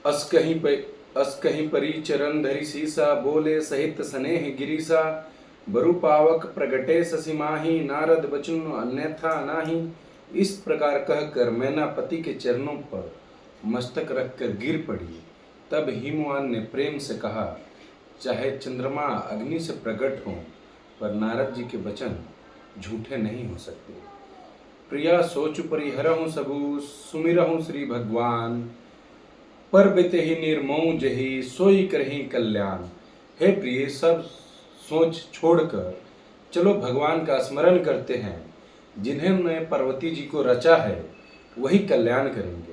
अस कहीं परी चरण धरि सीसा, बोले सहित स्नेह गिरीसा। बरु पावक प्रगटे ससि माही, नारद बचन अन्यथा नाही। इस प्रकार कहकर मैना पति के चरणों पर मस्तक रखकर गिर पड़ी। तब हिमवान ने प्रेम से कहा, चाहे चंद्रमा अग्नि से प्रकट हों, पर नारद जी के वचन झूठे नहीं हो सकते। प्रिया सोच परिहरहु सबू, सुमिरहु श्री भगवान। पर बिते ही निर्मोह जही, सोई करही कल्याण। हे प्रिय, सब सोच छोड़कर चलो भगवान का स्मरण करते हैं। जिन्होंने पार्वती जी को रचा है वही कल्याण करेंगे।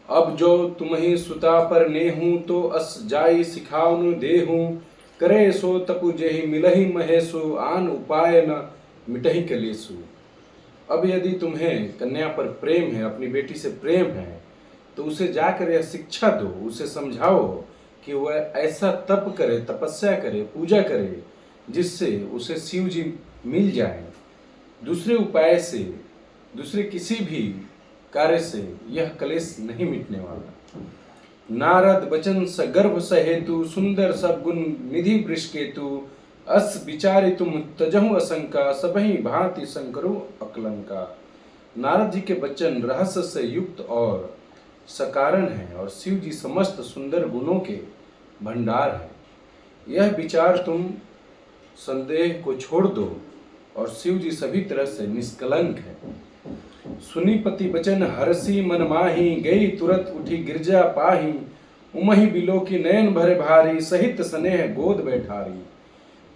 अब जो तुम्हें सुता पर नेहूं, तो अस जाई सिखाउन देहूं। करे सो तपु जेहि मिलहि महेशु, आन उपाय न मिटहि कलेसु। अब यदि तुम्हें कन्या पर प्रेम है, अपनी बेटी से प्रेम है, तो उसे जाकर यह शिक्षा दो, उसे समझाओ कि वह ऐसा तप करे, तपस्या करे, पूजा करे, जिससे उसे शिव जी मिल जाए। दूसरे उपाय से, दूसरे किसी भी कार्य से यह कलेश नहीं मिटने वाला। नारद बचन सगर्भ सहेतु, सुंदर सब गुण निधि वृषकेतु। अस विचारि तुम तजहु असंका, सबहि भांति शंकरु अकलंका। नारद जी के वचन रहस्य से युक्त और सकारण है, और शिव जी समस्त सुंदर गुणों के भंडार है। यह विचार तुम संदेह को छोड़ दो, और शिव जी सभी तरह से निष्कलंक है। सुनी पति वचन हरसी मन माही, गई तुरत उठी गिरजा पाही। उमहि बिलो की नयन भरे भारी, सहित स्नेह गोद बैठारी।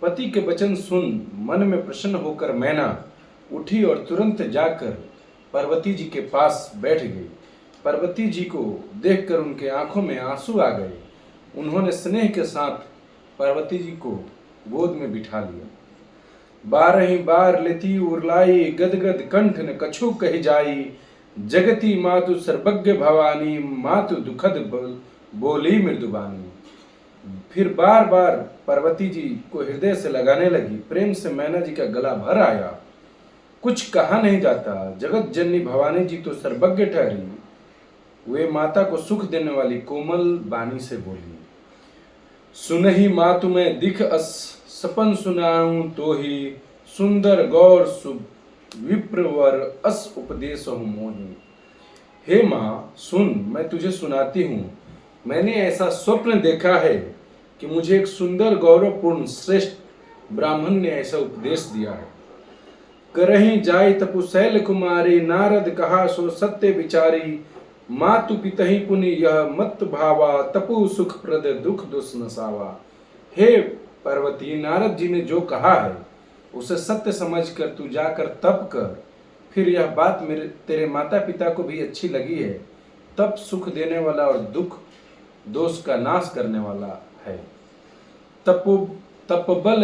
पति के वचन सुन मन में प्रसन्न होकर मैना उठी और तुरंत जाकर पार्वती जी के पास बैठ गई। पार्वती जी को देखकर उनके आंखों में आंसू आ गए। उन्होंने स्नेह के साथ पार्वती जी को गोद में बिठा लिया। बारही बार लेती उरलाई, गदगद कंठ न कछु कही जाई। जगती मातु सर्वज्ञ भवानी, मातु दुखद बोली मृदुबानी। फिर बार बार पार्वती जी को हृदय से लगाने लगी। प्रेम से मैना जी का गला भर आया। कुछ कहा नहीं जाता। जगत जननी भवानी जी तो सर्वज्ञ ठहरी। वे माता को सुख देने वाली कोमल बानी से बोली, सुनहि मातु में दिख अस, सपन सुनाऊं तो ही। सुंदर गौर विप्रवर अस उपदेश मोही। हे माँ सुन, मैं तुझे सुनाती हूँ। मैंने ऐसा स्वप्न देखा है कि मुझे एक सुंदर गौरवपूर्ण श्रेष्ठ ब्राह्मण ने ऐसा उपदेश दिया है। करही जाय तपु शैल कुमारी, नारद कहा सो सत्य विचारी। मातु पितहि पुनि यह मत भावा, तपु सुख प्रद दुख दुस नसावा। हे पार्वती, नारद जी ने जो कहा है उसे सत्य समझकर तू जाकर तप कर। फिर यह बात तेरे माता पिता को भी अच्छी लगी है। तप सुख देने वाला और दुख दोष का नाश करने वाला है। तपबल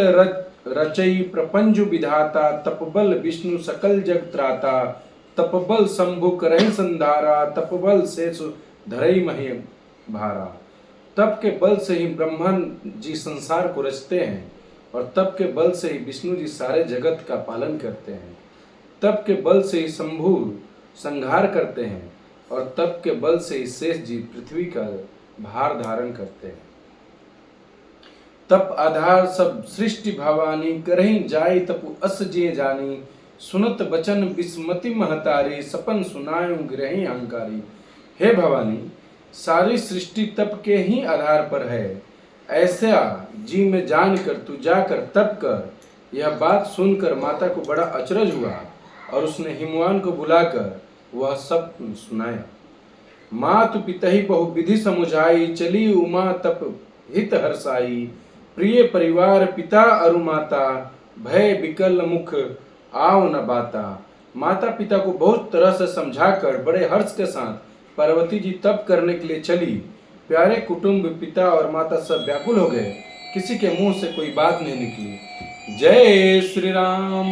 रचई प्रपंच विधाता, तपबल विष्णु सकल जग त्राता। तपबल शंभु करहि संधारा, तपबल शेष धरई मही भारा। तप के बल से ही ब्रह्मा जी संसार को रचते हैं, और तप के बल से ही विष्णु जी सारे जगत का पालन करते हैं। तप के बल से ही शंभु संहार करते हैं, और तप के बल से ही शेष जी पृथ्वी का भार धारण करते हैं। तप आधार सब सृष्टि भवानी, करही जाय तपु अस जे जानी। सुनत बचन विस्मति महतारी, सपन सुनायूं गिरहि अहंकारी। हे भवानी, सारी सृष्टि तप के ही आधार पर है। ऐसा जी में जानकर तू जाकर तप कर। यह बात सुनकर माता को बड़ा अचरज हुआ, और उसने हिमवान को बुलाकर वह सब सुनाया। मातु पितहि बहु विधि समुझाई, चली उमा तप हित हर्षाई। प्रिय परिवार पिता अरु माता, भय विकल मुख आव न बाता। माता पिता को बहुत तरह से समझाकर बड़े हर्ष के साथ पार्वती जी तप करने के लिए चली। प्यारे कुटुंब पिता और माता सब व्याकुल हो गए। किसी के मुंह से कोई बात नहीं निकली। जय श्री राम।